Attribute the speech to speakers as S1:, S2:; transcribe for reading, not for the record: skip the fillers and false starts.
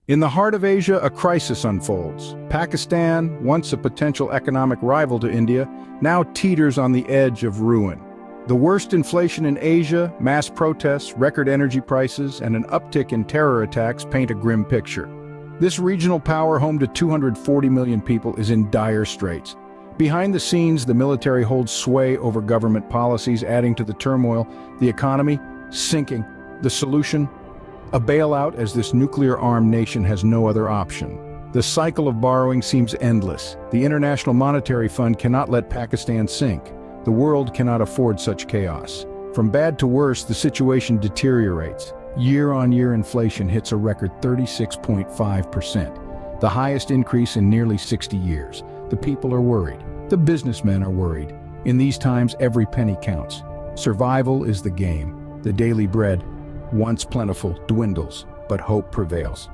S1: In the heart of Asia, a crisis unfolds. Pakistan, once a potential economic rival to India, now teeters on the edge of ruin. The worst inflation in Asia, mass protests, record energy prices, and an uptick in terror attacks paint a grim picture. This regional power, home to 240 million people, is in dire straits. Behind the scenes, the military holds sway over government policies, adding to the turmoil. The economy, sinking. The solution? A bailout, as this nuclear-armed nation has no other option. The cycle of borrowing seems endless. The International Monetary Fund cannot let Pakistan sink. The world cannot afford such chaos. From bad to worse, the situation deteriorates. Year-on-year inflation hits a record 36.5%, the highest increase in nearly 60 years. The people are worried. The businessmen are worried. In these times, every penny counts. Survival is the game. The daily bread, once plentiful, dwindles, but hope prevails.